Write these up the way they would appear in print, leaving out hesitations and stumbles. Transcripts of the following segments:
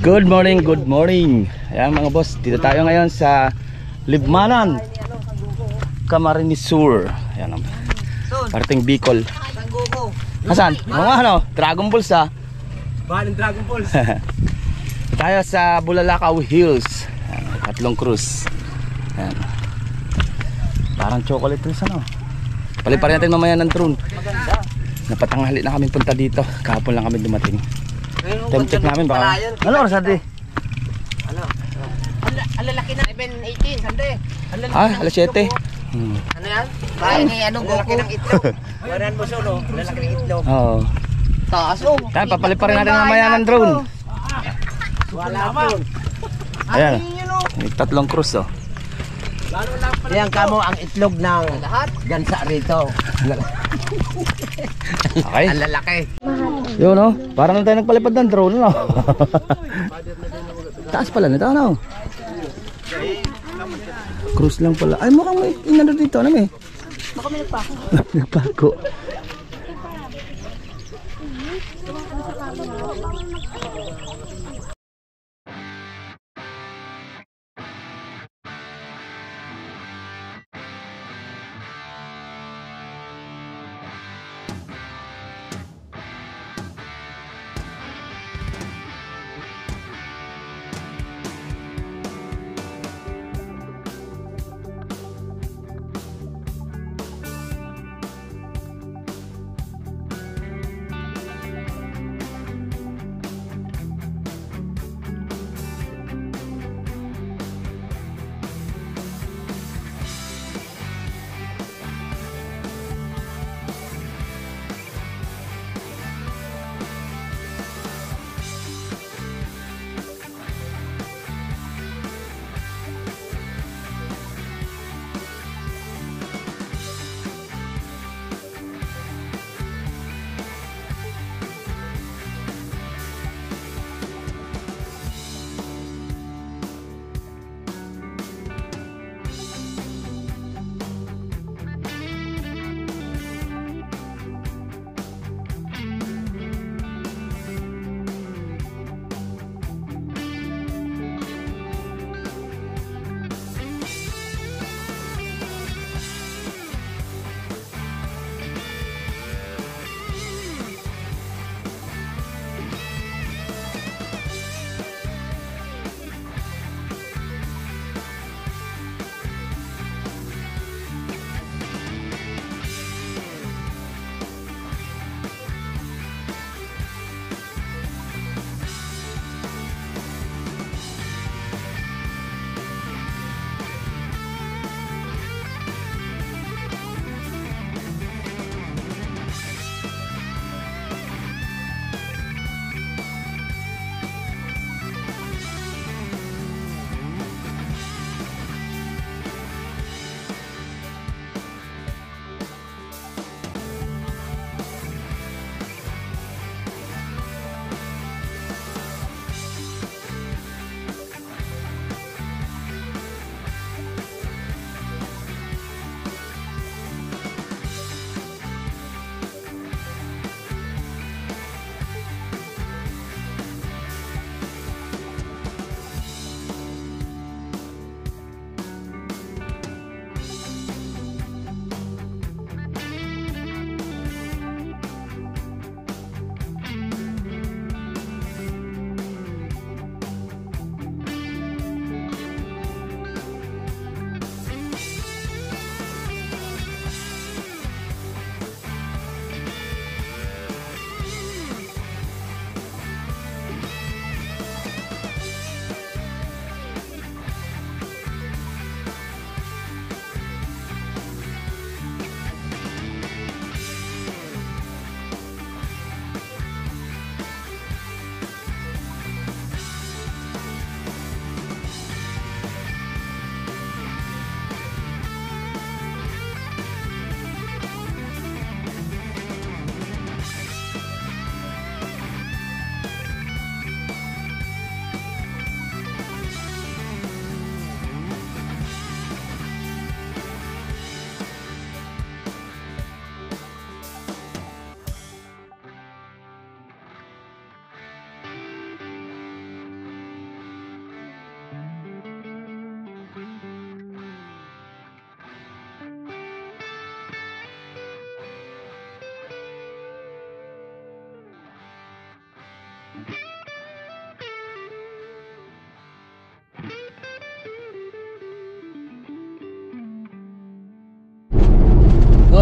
Good morning, good morning. Ayan mga boss, dito tayo ngayon sa Libmanan, Camarines Sur. Ayan, parating Bicol. Asan? Mga ano? Dragon Balls ha? Bahan ng Dragon Balls. Tayo sa Bulalakaw Hills. Ayan, tatlong cruise. Ayan. Parang chocolate hills ano. Paliparin natin mamaya ng drone. Napatanghali na kami punta dito. Kahapon lang kami dumating. Time check namin baka. Ano oras natin? Ano? Ang lalaki na 7:18 sande. Alas 7. Ano yan? Bahay ni ano Goku ng itlog. Bayan mo solo, lalaki ng itlog. Oo. Taas oh. Tayo papaliparin natin mamaya ng drone. Wala drone. Ayan. May tatlong cruise oh. Yan kamo ang itlog ng lahat. Gansa rito. Okay. Ang lalaki. Yun no, parang tayo nagpalipad ng drone no. Taas pala nito ano. Cruise lang pala. Ay mukhang may inano dito ano eh. Baka may nagpako. Nagpako.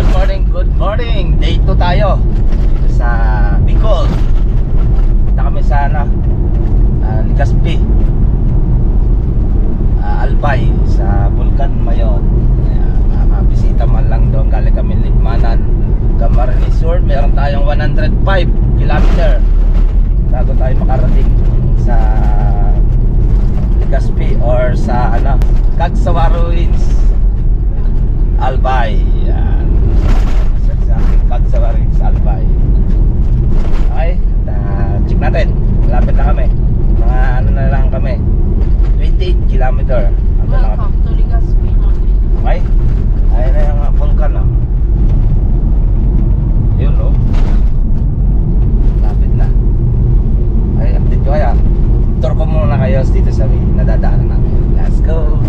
Good morning, good morning. Day 2 tayo dito sa Bicol. Punta kami sa Legazpi, Albay, sa Bulkan Mayon. Makakabisita man lang doon. Galing kami Likmanan, Camarines Sur. Meron tayong 105 kilometer bago tayo makarating sa Legazpi or sa Cagsawa Ruins, Albay. Yan. Sa Cagsawa Ruins, Albay. Okay, check natin. Malapit na kami. Mga na lang kami. 28 kilometer. Welcome to Legazpi. Okay? Ayun na yung Vulcan, no? Yun, no? Lapit na. Ay, update ko kaya. Tour ko muna kayo dito sa nadadaanan namin. Let's go!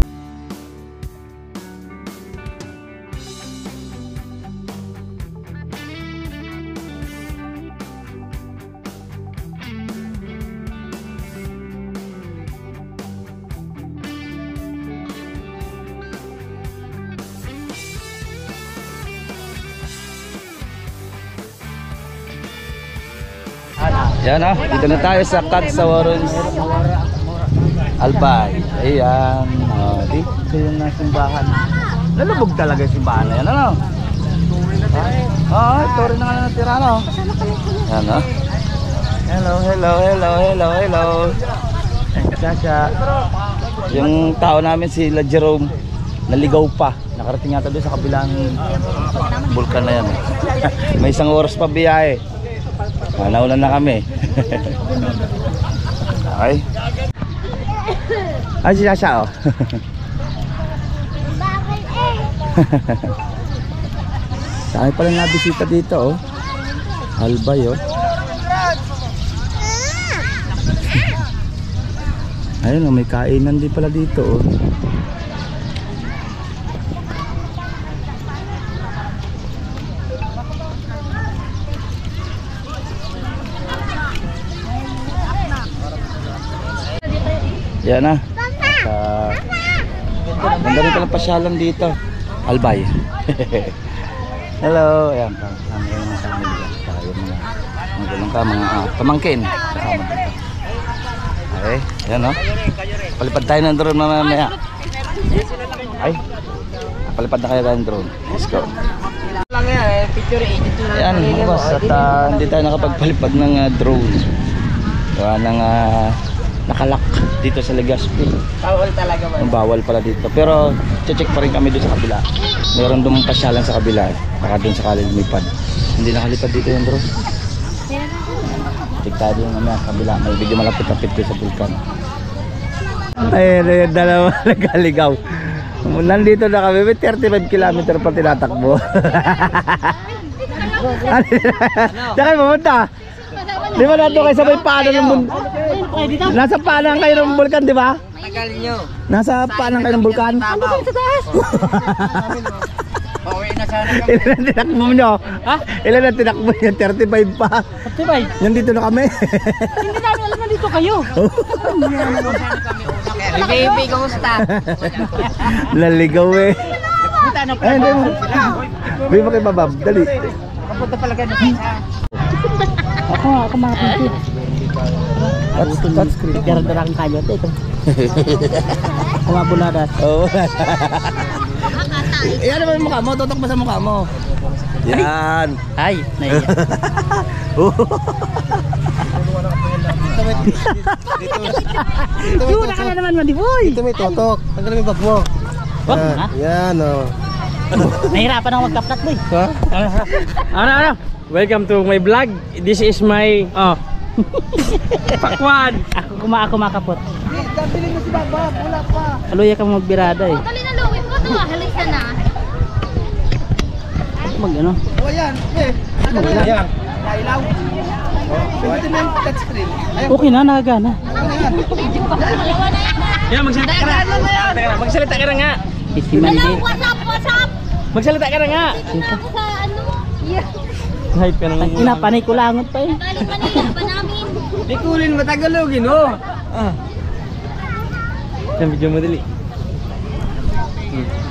Yan, dito na tayo sa Cagsawa Ruins, Albay. Ayan, dito yung simbahan. Lalabog talaga yung simbahan na yan, ano? Ito rin na nga natira, no? Yan, no? Hello, hello, hello, hello, hello. Sasha. Yung tao namin, sila Jerome, naligaw pa. Nakarating yata doon sa kabilang bulkan na yan. May 1 oras pa biyahe. Naulan na kami. Okay. Ay, si Sasha, oh. Saan pala nabisita dito, oh. Albay, oh. Ayun, oh, may kainan din pala dito, oh. Yan na. Ganda rin pala pasyalan dito. Albay. Hello. Ayan pa. Kami yung mga family. Tayo mga pamangkin. Kasama dito. Okay. Ayan, no. Palipad tayo ng drone mamaya. Ay. Palipad na kayo tayo ng drone. Let's go. Ayan, boss. At hindi tayo nakapagpalipad ng drone. Gawa ng nakalak dito sa Legazpi. Bawal talaga ba? Bawal pala dito. Pero check pa rin kami doon sa kabila. Meron doon pasyalan sa kabila. Baka doon sa lumipad. Hindi nakalipad dito yung drone. Check tayo doon mamaya sa kabila. May video malapit-lapit doon sa Vulcan. Ayun, dalawa nagkaligaw. Nandito na kami. May 35 kilometer pa tinatakbo. Saan kayo pumunta? Di ba nato kayo sabay paanan ng bulkan? Nasa paanan kayo ng bulkan, di ba? Tagal nyo. Nasa paanan kayo ng bulkan? Ano kayo sa taas? Pauwi na sana kami. Ilan ang tinakbo nyo? Ha? Ilan ang tinakbo nyo? 35 pa. 35? Nandito na kami. Hindi namin alam na dito kayo. Baby, kamusta? Laligaw eh. Kita na Ay, hindi mo. Bili mo kay Babab, dali. Kapunta pala ganun sa... Ako makapunti. Touch screen. Pero darang kayo ito. Kumabuladas. Oo. Yan naman yung mukha mo, tutok pa sa mukha mo. Yan. Ay, naiya. Dito ka na naman, Madiboy. Ito may totok. Tanggalin mo yung bag mo. Yan, oh. Nahirapan ako magkaplat, boy. Ha? Ano? Welcome to my vlog. This is my pakwan. Ako makapot. Dambili mo si Baba, wala pa. Aluya ka magbirada eh. Dali na luwit ko to. Halika na. Mag ano? O yan, Yan. Nailaw. Pwede na yung touchscreen. Okay na, nagana. Yan, magsalita ka na. Magsalita ka na nga. Si Mandy. Hello, what's up? Magsalita ka na nga. Ako sa ano? Yeah. Hype ka naman. Inapanay ko langot pa eh. Galing Manila pa namin. Di kulin matagalogin, oh. Yan, video mo dali.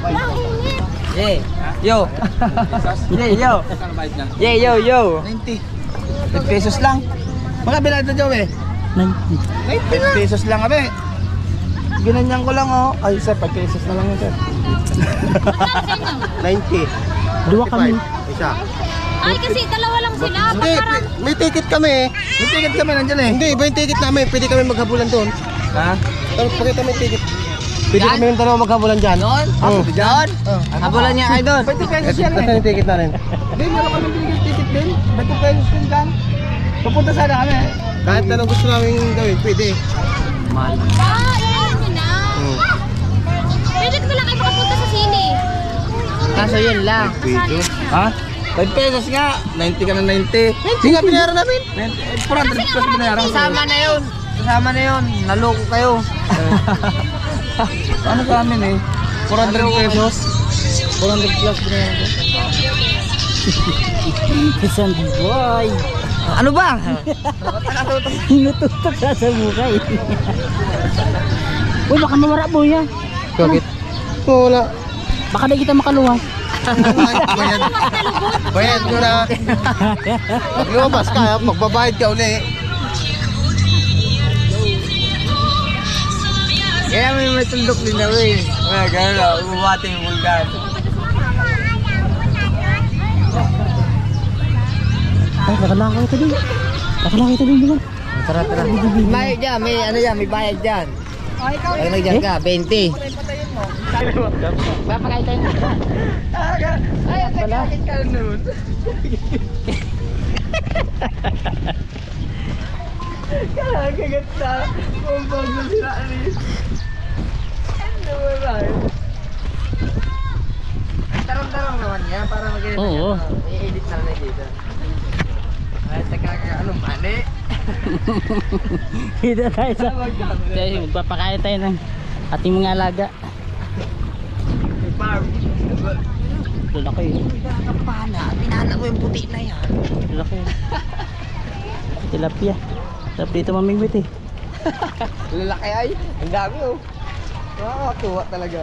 Walang init. Yeah. Yo. Yeah, yo. Yeah, yo, yo. 90. 10 pesos lang. Magkabila ito, Joey. 90. 10 pesos lang, abe. Ginanyan ko lang, oh. Ay, sir, 5 pesos na lang yun, sir. 90. Dua kami. Isa. Ay, kasi dalawa lang sila. Hindi, Parang may ticket kami eh. May ticket kami nandiyan eh. Hindi, iba yung ticket namin. Pwede kami maghabulan doon. Ha? Tapos pakita mo yung ticket. Pwede kami yung dalawa maghabulan dyan. Doon? Oo. Doon? Habulan niya kayo doon. 20 pesos yan Nasaan eh. yung ticket natin? Hindi, meron kami binigay ticket din. 20 pesos din dyan. Pupunta sana kami. Kahit anong gusto namin gawin, pwede. ilan nyo na. Pwede ko lang kayo makapunta sa sili. Kaso yun lang. Pwede. Ha? 5 pesos nga. 90 ka na 90. Hindi nga pinayaran namin. 400 pesos binayaran ko. Kasama na yun. Kasama na yun. Naloko kayo. Ano sa amin eh? 400 pesos. 400 plus binayaran ko. Isang boy. Ano ba? Hinututok ka sa mukha eh. Uy, baka mawara mo yan. Bakit? Wala. Baka na kita makaluwas. Bayad. Bayad ko na. Pag lumabas ka, magbabayad ka uli. Kaya may tuldok din daw eh. Kaya gano'n na. Umumati yung vulgar. Ay, nakalakay ito din. Nakalakay ito din, di ba? Tara, tara. May dyan, may ano dyan, may bayad dyan. Pag nagyan ka, 20. Papakain tayo. Ay, nagkakit ka nun. Kagat na. Kung bago sila alis. Ano ba ba? Tarong-tarong naman yan para mag-edit. Oo. I-edit na lang dito. Ay, ano mali? Dito tayo sa... Tayo, magpapakain tayo ng ating mga alaga. Farm. Lalaki. Pinakapana. Pinana ko yung puti na yan. Lalaki. Tilapia. Sarap dito mamingwit eh. Lalaki ay. Ang dami oh. Nakakatuwa talaga.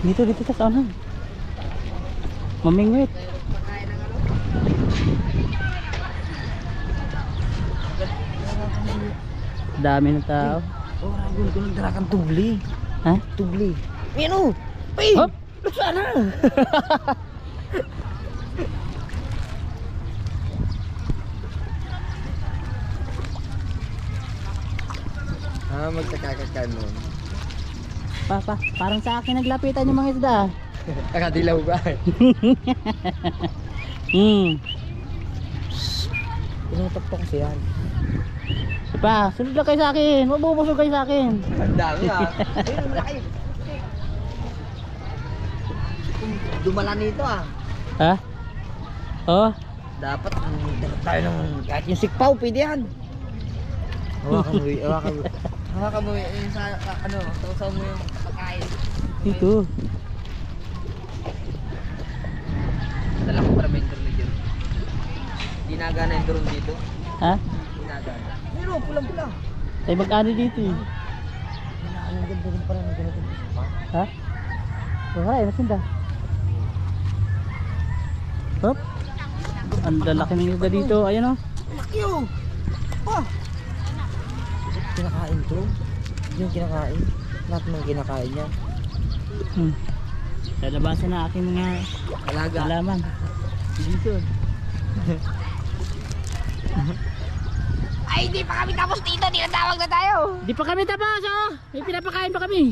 Dito, dito sa unahan. Mamingwit. Dami ng tao. Oh, ragun ko nagdala kang tubli. Ha? Tubli. Ano? Pay! Hop! Sana! Magkakakas ka nun. Papa, parang sa akin naglapitan yung mga isda. Nakadilaw ba? Pinutok ko kasi yan. Pa, sunod lang kayo sa akin. Mabubusog kayo sa akin. Ang dami ah. Ayun, malaki. Dumala nito ah. Ha? Oh? Dapat dapat tayo ng kahit yung sikpaw, pwede yan. Hawakan mo, hawakan mo. Hawakan mo yung sa ano, sausaw mo yung pagkain. Dito. Dala ko para may drone dito. Ginagana yung drone dito. Ha? Ginagana. Pero pulang-pula. Tayo mag-ano dito eh. Ang ganda rin pala ng ganito. Ha? Oh, ay, nasinda. Hop. Ang lalaki ng isda dito. Ayan oh. Laki oh. Pa. Kinakain to. Yung kinakain. Lahat ng kinakain niya. Sa labasan na aking mga Alaga. halaman. Dito. Ay, hindi pa kami tapos dito. Tinatawag na tayo. Di pa kami tapos oh. May pinapakain pa kami.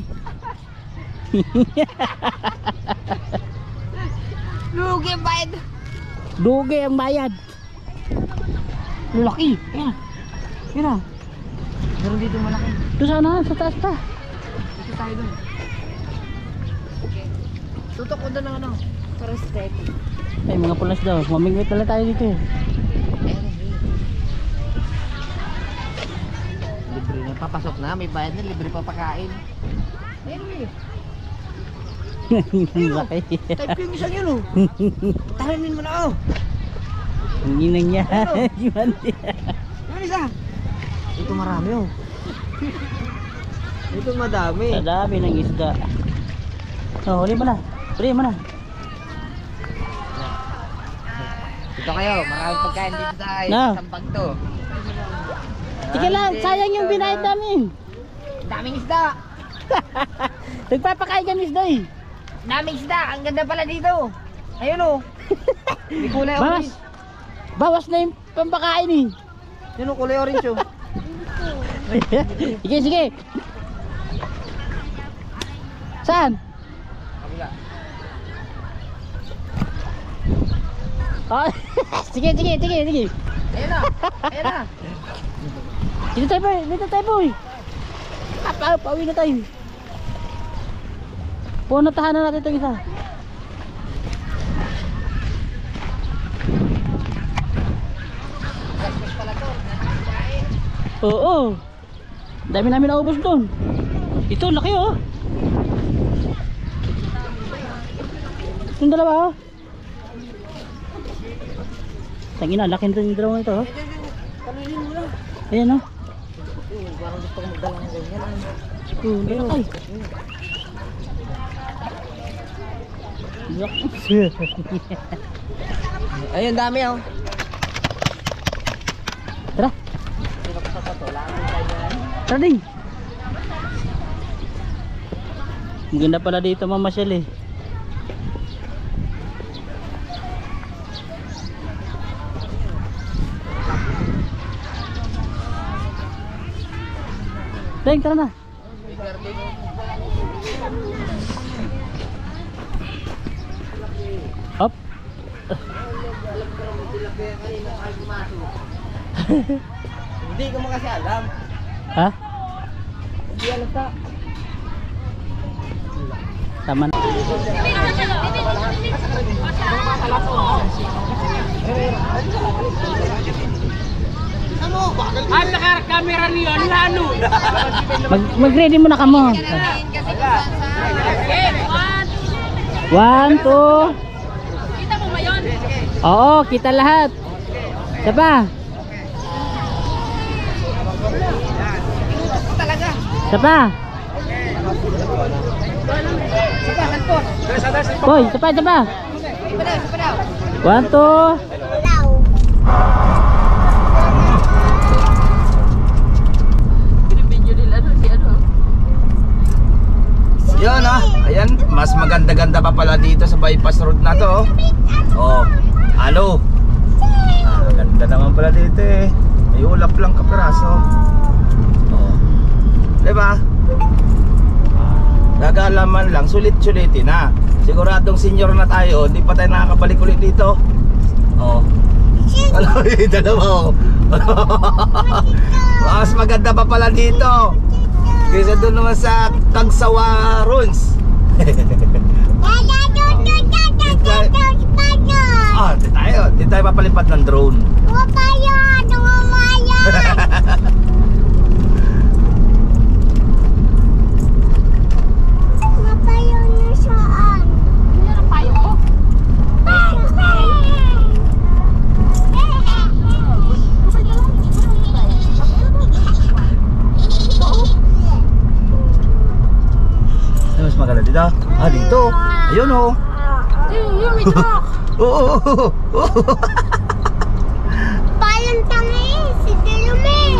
Lugi ang bayad. Dugi ang bayad. Laki. Ayan. Ayan oh. Meron dito malaki. Doon sa unahan, sa taas pa. Dito tayo dun. Tutok ko doon ng ano. Para steady. Ay, mga pulas daw. Mamingwit na lang tayo dito eh. Libre na. Papasok na. May bayad na. Libre pa pakain. Meron eh. Ang laki. Type ko yung isang yun oh. Tahanin mo na oh. Ang ginang niya. Yung isa. Ito marami oh. Ito madami. Sa dami ng isda. Oh, huli mo na. Huli mo na. Dito kayo, maraming pagkain dito sa No. sampag to. Sige lang, sayang yung binayad namin. Daming isda. Nagpapakain kami isda eh. Daming isda. Ang ganda pala dito. Ayun o. May kulay Bawas. orange. Bawas na yung pampakain eh. Yun o, kulay orange o. Sige, sige. Saan? Kabila. Oh, sige, sige, sige, sige. Ayun na. Ayun na. Dito tayo boy, dito tayo boy. Pauwi na tayo. Punatahan na natin itong isa. Oo. Dami namin naubos doon. Ito, laki oh. Itong dalawa oh. Tangina, laki nito yung dalawang ito oh. Ayan oh. Parang gusto ko magdala ng ganyan. Ay. Ayun, dami o. Tara. Tara din. Maganda pala dito mamasyal eh. Deng, tara na. Up. Hindi ko mo kasi alam. Ha? Hindi alam ka. Tama na. Ang naka-camera niyo, lalo. Mag-ready muna ka mo. 1, 2. Kita mo ba yun? Oo, kita lahat. Isa pa. Isa pa. Boy, isa pa, isa pa. 1, 2. Yun oh, ayan, mas maganda-ganda pa pala dito sa bypass road na to oh. Oh, halo. Ganda naman pala dito eh. May ulap lang kapiraso. Oh. Diba? Gagalaman lang, sulit-sulitin na. Siguradong senior na tayo, hindi pa tayo nakakabalik ulit dito. Oh. Alam mo yung dalawa oh. Mas maganda pa pala dito kaysa doon naman sa Tagsawa Runs. Ah, di tayo papalipad ng drone. Meron payo ko. Mas maganda dito. Ah, dito. Ayun oh. Yun, may truck. Oo. Palang tangi, si Delome.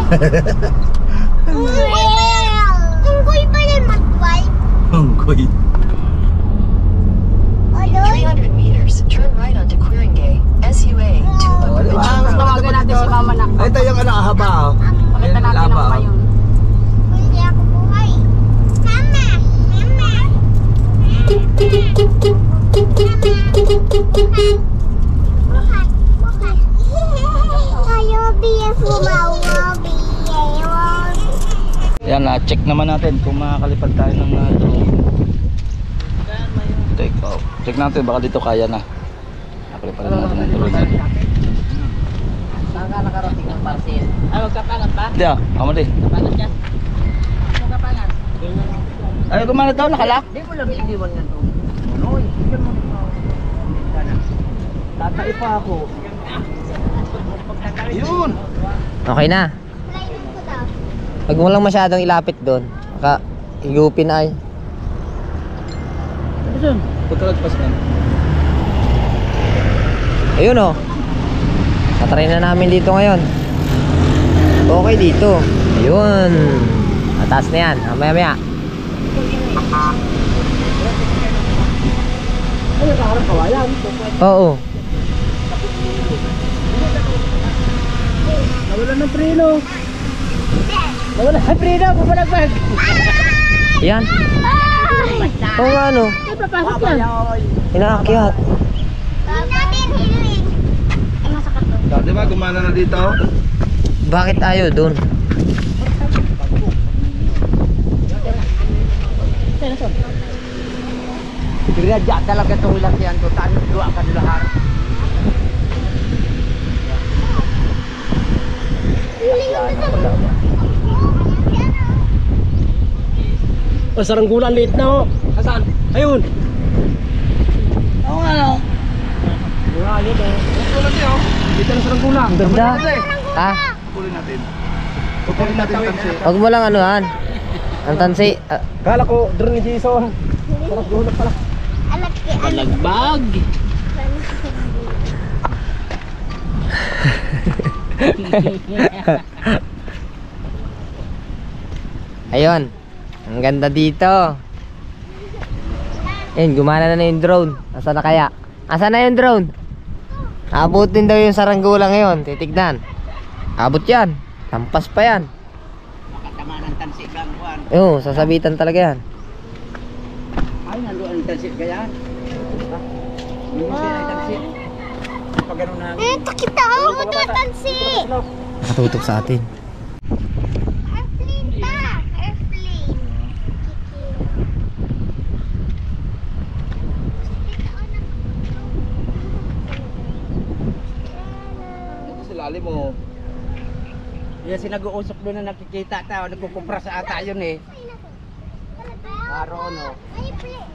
Unggoy pala mag-wipe. Unggoy. 300 meters, turn right onto Quiringay, SUA, Oh, di ba? Tawagan natin si Mama na. Ay, ito yung ano, haba oh. Pakita Ayun, natin laba, ang oh. payon. Hindi ako buhay. Mama! Mama! Buhat! Buhat! Kayo biyas umawabi. Yan, check naman natin kung makakalipad tayo ng drone. Check natin, baka dito kaya na. Nakalipad natin ng drone. Saan ka nakarating ng parcel? Ay, magkapangat ba? Hindi ah, kamali. Kapangat ka? Magkapangat. Ay, kumana daw, nakalak. Hindi ko lang iniwan nga ito. Noy, hindi mo tatay pa ako. Yun. Okay na. Huwag mo lang masyadong ilapit doon. Baka higupin ay. Saan? Pagkalagpas ka. Ayun oh. Natry na namin dito ngayon. Okay dito. Ayun. Mataas na yan. Maya-maya. Ay, nakaharap kawayan. Oo. Nawalan ng preno. Nawalan ng preno. Bumalagbag. Yan. Oo nga no. Ay, papasok yan. Inaakyat. Di ba gumana na dito? Bakit ayaw doon? Diradya talaga itong lakyan ko. Tayo dua ka nilahar. Oh, saranggulan liit na oh. Asan? Ayun. Oo nga no. Wala yun eh. Tulad niyo. Dito na saranggulan. Ang ganda. Ha? Pupulin natin. Pupulin natin tansi. Huwag mo lang anuhan. Ang tansi. Kala ko drone ni Jason. Saranggulan pala. Balagbag. Ayun. Ang ganda dito. Ayun, gumana na yung drone. Nasaan na kaya? Asan na yung drone? Abutin daw yung saranggola ngayon. Titignan. Abot yan. Lampas pa yan. Makatama ng tansik ang kuhan. Oo, sasabitan talaga yan. Ay, nandoon ang tansik kaya. Hindi mo siya tansik. Pag ganun na. Kita ko, magkatansi. Nakatutok sa atin. Airplane ta. Airplane. Ito sa lalim mo. Yan sinag-uusok doon na nakikita tao. Nagkukumpra sa ata yun eh. Araw no. Airplane.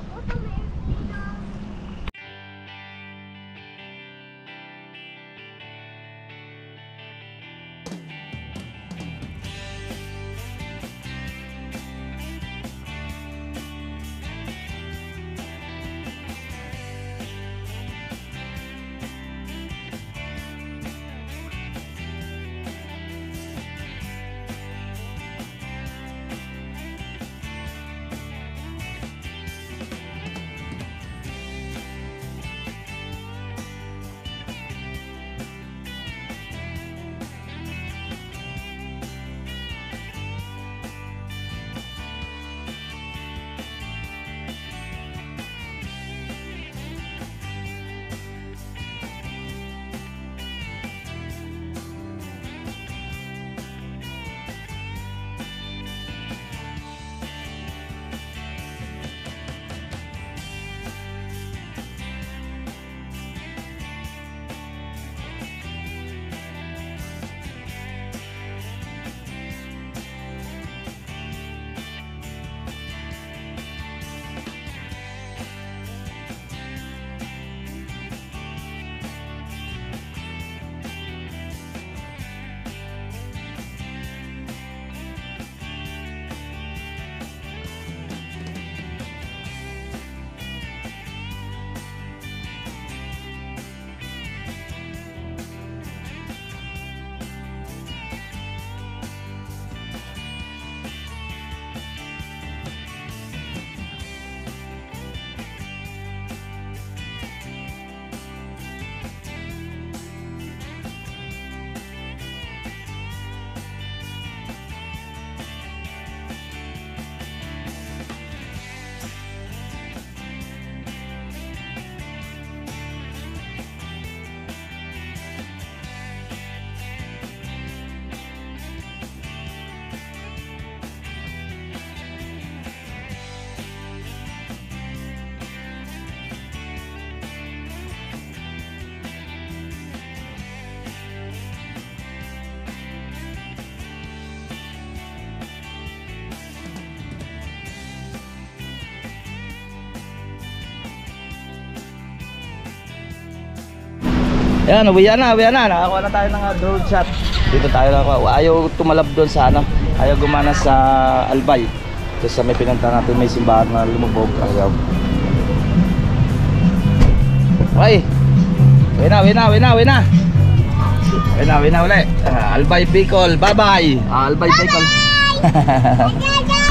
Yan, uwi na. Nakakuha na tayo ng drone shot. Dito tayo nakakuha. Ayaw tumalab doon sa ano. Ayaw gumana sa Albay. Kasi sa may pinunta natin may simbahan na lumubog. Ayaw. Okay. Uwi na uli. Albay Bicol. Bye-bye. Albay Bicol.